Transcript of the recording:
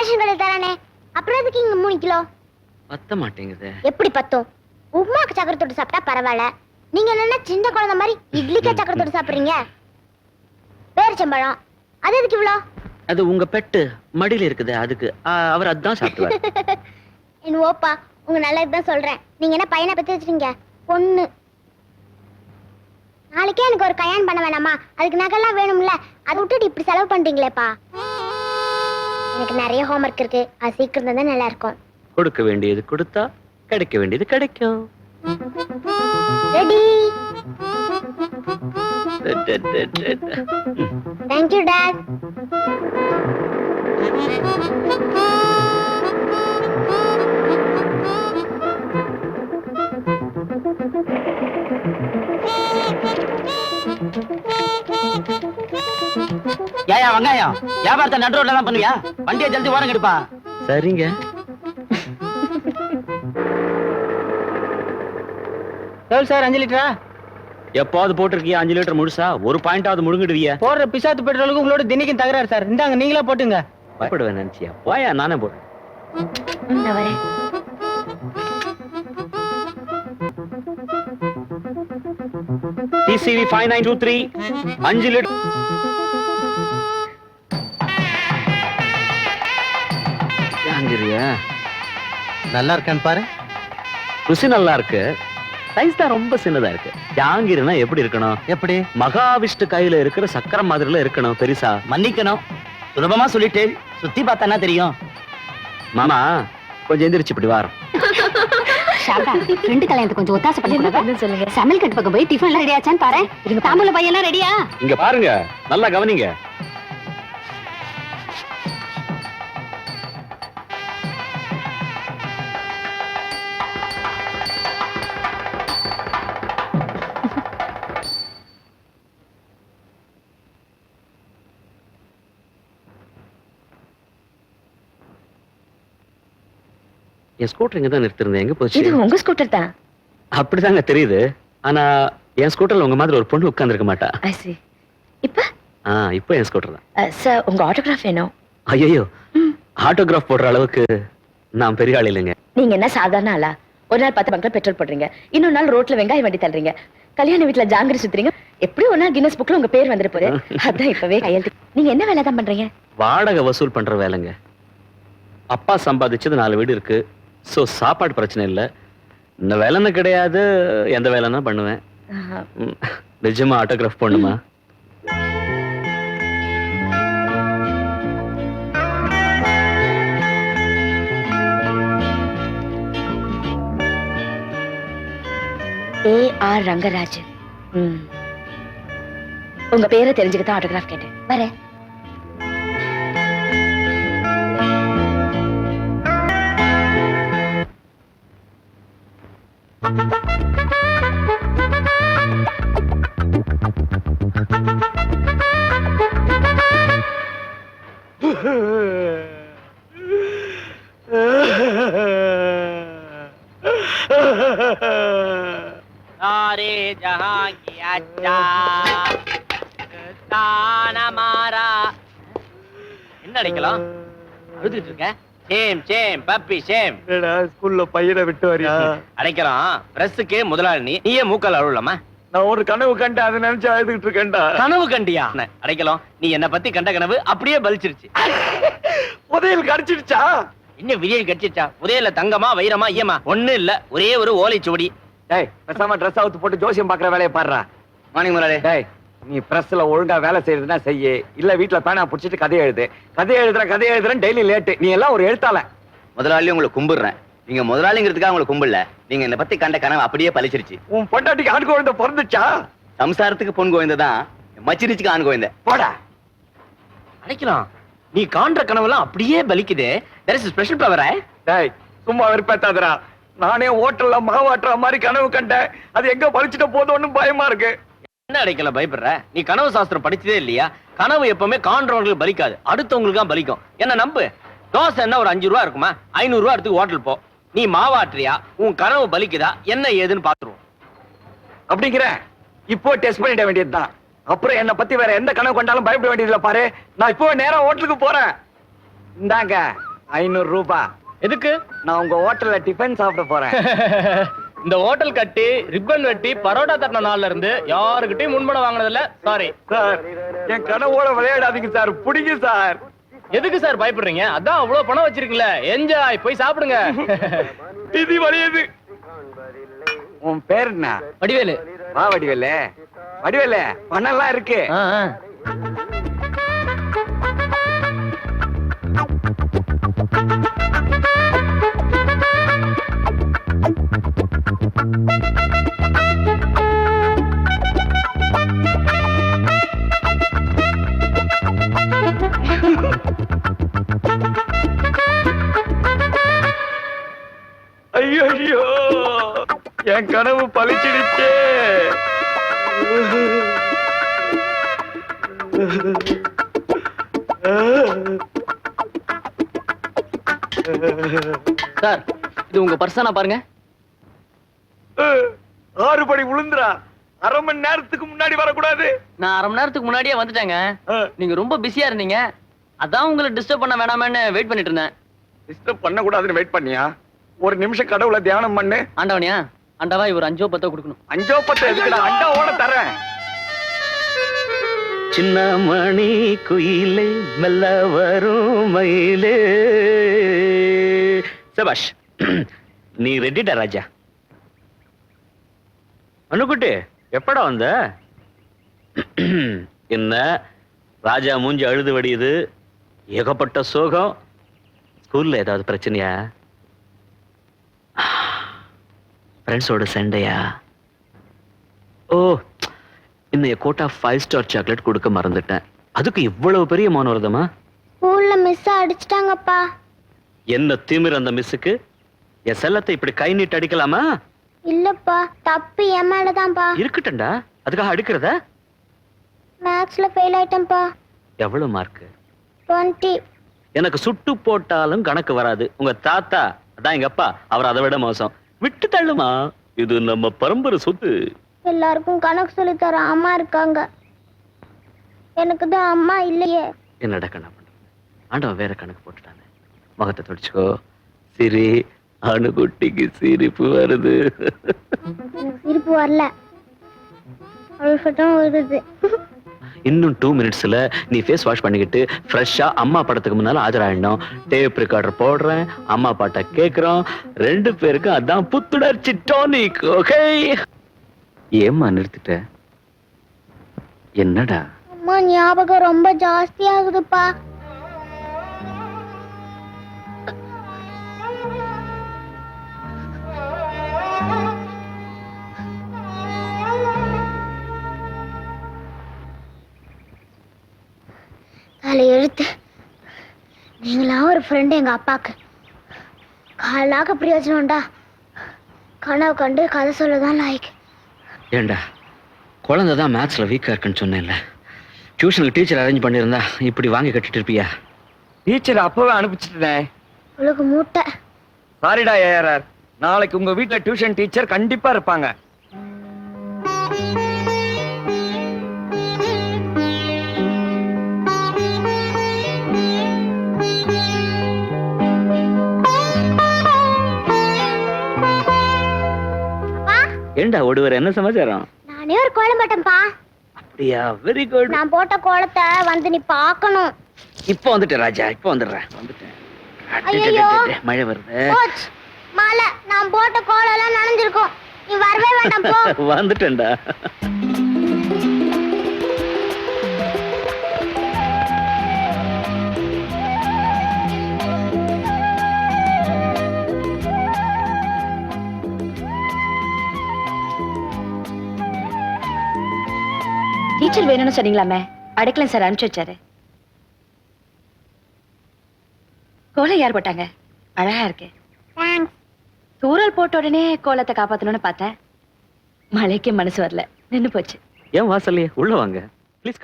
Ration கடை தரானே, அப்புறம் எதுக்கு இங்க 3 கிலோ? பத்த மாட்டேங்குது. எப்படி பத்தும்? உப்புமாக்கு சக்கரை தொட்டு சாப்பிட்டா பரவாயில்ல, நீங்க என்ன சின்ன குழந்தை மாதிரி இட்லிக்கே சக்கரை தொட்டு சாப்பிடுறீங்க? பேரிச்சம்பழம் அது எதுக்கு இவ்வளோ? அது உங்க பெட்டு மடியில இருக்குது, அதுக்கு அவர் அதான் சாப்பிடுவார். என் ஓப்பா, உங்க நல்லதுதான் சொல்றேன். நீங்க என்ன பையனை பத்தி வச்சிருக்கீங்க? பொண்ணு. நாளைக்கே எனக்கு ஒரு கல்யாணம் பண்ண வேணாமா? அதுக்கு நகைலாம் வேணும்ல, அதை விட்டுட்டு இப்படி செலவு பண்றீங்களேப்பா. எனக்கு நிறைய ஹோம்ஒர்க் இருக்கு, அது சீக்கிரம் தான் நல்லா இருக்கும். கொடுக்க வேண்டியது கொடுத்தா கிடைக்க வேண்டியது கிடைக்கும். ரெடி? Thank you dot. ஏயா வெங்காயம் வியாபாரத்தை நடு ரோட்ல தான் பண்ணுவியா? வண்டியை ஜல்தி ஓரம் எடுப்பா. சரிங்க. சார் 5 லிட்டரா? எப்பாவது போட்டிருக்கியா 5 லிட்டர் முழுசா? ஒரு பாயிண்டாவது முழுங்கிடுவியா? போடுற பிசாத்து பெட்ரோலுக்கு உங்களோட தினைக்கும் தகராறு சார். இந்தாங்க நீங்களே போட்டுங்க. பயப்படுவேன் நினைச்சியா? போயா, நானே போடுறேன். நான் வரேன். TCV 5923 5 litre. வாங்கிறியா? நல்லா இருக்கான்னு பாரு. ருசி நல்லா இருக்கு, சைஸ் தான் ரொம்ப சின்னதா இருக்கு. ஜாங்கிர்னா எப்படி இருக்கணும்? எப்படி? மகாவிஷ்ணு கையில இருக்கிற சக்கரம் மாதிரில இருக்கணும், பெருசா. மன்னிக்கணும், சுலபமா சொல்லிட்டு சுத்தி பார்த்தானா தெரியும். மாமா கொஞ்சம் எந்திரிச்சு இப்படி வாரம். சாரதா, ஃப்ரெண்ட் கல்யாணத்துக்கு கொஞ்சம் ஒத்தாசை பண்ணி சொல்லுங்க. சமையல் கட்டு பக்கம் போய் டிஃபன் எல்லாம் ரெடி ஆச்சான்னு பாரு. தாம்பூல பையெல்லாம் ரெடியா? இங்க பாருங்க, நல்லா கவனிங்க. என் ஸ்கூட்டர் இங்க தான் நிறுத்திருந்தேன், எங்க போச்சு? இது உங்க ஸ்கூட்டர் தான். அப்படிதாங்க தெரியுது, ஆனா என் ஸ்கூட்டர்ல உங்க மாதிரி ஒரு பொண்ணு உட்கார்ந்திருக்க மாட்டா. I see. இப்ப இப்போ என் ஸ்கூட்டர் தான். சார், உங்க ஆட்டோகிராஃப் வேணும். ஐயோ, ஆட்டோகிராஃப் போடுற அளவுக்கு நான் பெரிய ஆள் இல்லைங்க. நீங்க என்ன சாதாரண ஆளா? ஒரு நாள் 10 பங்க்ல பெட்ரோல் போடுறீங்க, இன்னொரு நாள் ரோட்ல வெங்காயம் வண்டி தள்ளுறீங்க, கல்யாண வீட்டுல ஜாங்கிரி சுத்துறீங்க. எப்படி ஒரு நாள் கின்னஸ் புக்ல உங்க பேர் வந்துட்டு போகுது. அதான் இப்பவே கையெழுத்து. நீங்க என்ன வேலை தான் பண்றீங்க? வாடகை வசூல் பண்ற வேலைங்க. அப்பா சம்பாதிச்சது 4 வீடு இருக்கு, சோ சாப்பாடு பிரச்சனை இல்லை. இந்த வேலைன்னு கிடையாது, எந்த வேலைன்னா பண்ணுவேன். நிஜமா ஆட்டோகிராஃப் பண்ணுமா? A.R. ரங்கராஜன். உங்க பேரை தெரிஞ்சுக்கிட்டு ஆட்டோகிராஃப் கேட்டேன். வரேன். सारे जहां की अच्छा ताना मारा. என்ன அடிக்கலாம்? அழுதுட்டு இருக்க? Same same puppy same. என்னடா ஸ்கூல்ல பையனை விட்டு வரியா? அடைக்கலாம். பிரஸ்ஸுக்கு முதலாளி நீயே மூக்கால் அழுவலாமா? நான் ஒரு கனவு கண்டேன், அதை நினைச்சு அழுதுகிட்டு இருக்கேன்டா. கனவு கண்டியா? அடைக்கலாம். நீ என்ன பத்தி கண்ட கனவு அப்படியே பலிச்சிருச்சு. புதையல் கடிச்சிடுச்சா? என்ன விரியல் கடிச்சிருச்சா? புதையல்ல தங்கமா வைரமா ஈயமா? ஒண்ணு இல்ல, ஒரே ஒரு ஓலைச்சுவடி. டேய், பேசாம ட்ரெஸ் அவுத்து போட்டு ஜோசியம் பாக்குற வேலையை பாடுறா. மார்னிங் முதலாளி. டேய், நீ பிரஸ்ல ஒழுங்கா வேலை செய்யறதுன்னா செய்ய, இல்ல வீட்டுல பேனா புடிச்சிட்டு கதை எழுது. கதை எழுதுறேன் டெய்லி லேட்டு. நீ எல்லாம் ஒரு எழுத்தாள. முதலாளி உங்களை கும்பிடுறேன். நீங்க முதலாளிங்கிறதுக்காக உங்களை கும்பிடல, நீங்க என்ன பத்தி கண்ட கனவு அப்படியே பலிச்சிருச்சு. உன் பொண்டாட்டிக்கு ஆண் குழந்தை பிறந்துச்சா? சம்சாரத்துக்கு பொன் கோவிந்ததான், மச்சிரிச்சுக்கு ஆண் கோவிந்த. போடா. அடைக்கலாம். நீ காண்ற கனவெல்லாம் அப்படியே பலிக்குது. there is a special power. டேய், சும்மா வெறுப்பேத்தாதடா. நானே ஹோட்டல்ல மாவாட்டுற மாதிரி கனவு கண்டேன். அது எங்க பலிச்சிட்ட போதோன்னு பயமா இருக்கு. என்ன அடைக்கல பயப்படுற? நீ கனவு சாஸ்திரம் படிச்சதே இல்லையா? கனவு எப்பவுமே காண்றவங்களுக்கு பலிக்காது, அடுத்தவங்களுக்கு தான் பலிக்கும். என்ன நம்பு. தோசை என்ன ஒரு 5 ரூபா இருக்குமா? 500 ரூபா எடுத்து ஹோட்டல் போ. நீ மாவாட்டுறியா, உன் கனவு பலிக்குதா, என்ன ஏதுன்னு பாத்துருவோம். அப்படிங்கிற இப்போ டெஸ்ட் பண்ணிட வேண்டியதுதான். அப்புறம் என்ன பத்தி வேற எந்த கனவு கொண்டாலும் பயப்பட வேண்டியதுல பாரு. நான் இப்போ நேரா ஹோட்டலுக்கு போறேன். இந்தாங்க 500 ரூபாய். எதுக்கு? நான் உங்க ஹோட்டல்ல டிஃபன் சாப்பிட போறேன். இந்த ஹோட்டல் கட்டி ரிப்பன் வெட்டி பரோட்டா தட்டின நாள்ல இருந்து யாருக்கிட்டையும் முன்பணம் வாங்கினதில்ல. சாரி சார், என் கனவோட விளையாடாதீங்க சார். பிடிங்க சார். எதுக்கு சார் பயப்படுறீங்க? அதான் அவ்வளவு பணம் வச்சிருக்கீங்களே, என்ஜாய், போய் சாப்பிடுங்க. இது வலியுது. உன் பேர் என்ன? வடிவேலு. வா வடிவேலு. வடிவேலு, பணம்லாம் இருக்கு. ஐயோ ஐயோ, என் கனவு பழிச்சிடுச்சே. சார், இது உங்க பர்சனா பாருங்க. 6 படி விழுந்துரா. அரை மணி நேரத்துக்கு முன்னாடி வரக்கூடாது. நான் அரை மணி நேரத்துக்கு முன்னாடியே வந்துட்டேங்க. நீங்க ரொம்ப பிஸியா இருந்தீங்க, அதான் உங்களை டிஸ்டர்ப் பண்ண வேணாமேன்னு வெயிட் பண்ணிட்டு இருந்தேன். டிஸ்டர்ப் பண்ண கூடாதுன்னு வெயிட் பண்ணியா? ஒரு நிமிஷம் கடவுளை தியானம் பண்ணு. ஆண்டவனியா, ஆண்டவா இவர் 5 10 கொடுக்கணும். 5 10 எதுக்குடா? அண்டாவோட தரேன். சின்ன மணி குயிலே மெல்ல வரும் மயிலே. சபாஷ், நீ ரெடிடா ராஜா? அண்ணுக்குட்டி, எப்படா வந்த? என்ன ராஜா மூஞ்சி அழுது வடியுது, ஏகப்பட்ட சோகம். ஸ்கூல்ல ஏதாவது பிரச்சனையா? ஃப்ரெண்ட்ஸோட சண்டையா? ஓ, இன்னைய கோட்டா 5 ஸ்டார் சாக்லேட் கொடுக்க மறந்துட்டேன். அதுக்கு இவ்வளவு பெரிய மௌனவரதமா? ஸ்கூல்ல மிஸ் அடிச்சிட்டாங்கப்பா. என்ன திமிர் அந்த மிஸ்ஸுக்கு? என் செல்லத்தை இப்படி கை நீட்டு அடிக்கலாமா? இல்லப்பா, தப்பு என் மேலதான்ப்பா. இருக்கட்டும்டா, அதுக்காக அடிக்கிறத? மேக்ஸ்ல ஃபெயில் ஆயிட்டேன்ப்பா. எவ்வளவு மார்க்? 20. எனக்கு சுட்டு போட்டாலும் கணக்கு வராது. உங்க தாத்தா, அதான் எங்க அப்பா, அவர் அதை விட மோசம். விட்டு தள்ளுமா, இது நம்ம பரம்பரை சொத்து. எல்லாருக்கும் கணக்கு சொல்லி தர அம்மா இருக்காங்க, எனக்கு தான் அம்மா இல்லையே. என்னடா கண்ணா பண்றது? ஆண்டவன் வேற கணக்கு போட்டுட்டானே. முகத்தை துடிச்சுக்கோ, சிரி. அணுகுட்டிக்கு சிரிப்பு வருது. எனக்கு சிரிப்பு வரல, அழுகட்டும் வருது. இன்னும் 2 மினிட்ஸ்ல நீ ஃபேஸ் வாஷ் பண்ணிக்கிட்டு ஃப்ரெஷ்ஷா அம்மா படத்துக்கு முன்னால ஆஜராயிடணும். டேப் ரெக்கார்டர் போடுறேன், அம்மா பாட்டை கேட்கிறோம். 2 பேருக்கும் அதான் புத்துணர்ச்சி டானிக். ஓகே? ஏம்மா நிறுத்திட்ட? என்னடா? அம்மா ஞாபகம் ரொம்ப ஜாஸ்தி ஆகுதுப்பா. தலை எழுத்து. நீங்களா ஒரு ஃப்ரெண்டு எங்க அப்பாக்கு. காலாக பிரயோஜனம்டா. கனவு கண்டு கதை சொல்லதான் லாய்க்கு. ஏண்டா, குழந்தை தான் மேத்ஸ்ல வீக்கா இருக்குன்னு சொன்னேன்ல. டியூஷனுக்கு டீச்சர் அரேஞ்ச் பண்ணியிருந்தா இப்படி வாங்கி கட்டிட்டு இருப்பியா? டீச்சர் அப்பவே அனுப்பிச்சிட்டேன். உங்களுக்கு மூட்டை. சாரிடா ஏஆர்ஆர், நாளைக்கு உங்க வீட்ல டியூஷன் டீச்சர் கண்டிப்பா இருப்பாங்க. ஏண்டா ஓடுவார், என்ன சமாச்சாரம்? நானே ஒரு கோலம் போட்டேன்ப்பா. அப்படியா? Very good. நான் போட்ட கோலத்தை வந்து நீ பார்க்கணும். இப்போ வந்துட்டேன் ராஜா, இப்போ வந்துடுறேன். வந்துட்டேன். ஐயையோ. மழை வருது. போச்சு மழை. நான் போட்ட கோலம் எல்லாம் நனைஞ்சிருக்கும். நீ வரவே வேண்டாம் போ. வந்துட்டேன்டா. டீச்சர் வேணும்னு சொன்னீங்களாமே, அடைக்கலம் சார் அனுப்பிச்சு வச்சாரு. கோலம் யார் போட்டாங்க? அழகா இருக்கு. தூரல் போட்ட உடனே கோலத்தை காப்பாத்தணும்னு பார்த்தேன். மழைக்கு மனசு வரல, நின்னு போச்சு. ஏன் வாசல்லையே உள்ள வாங்க ப்ளீஸ்.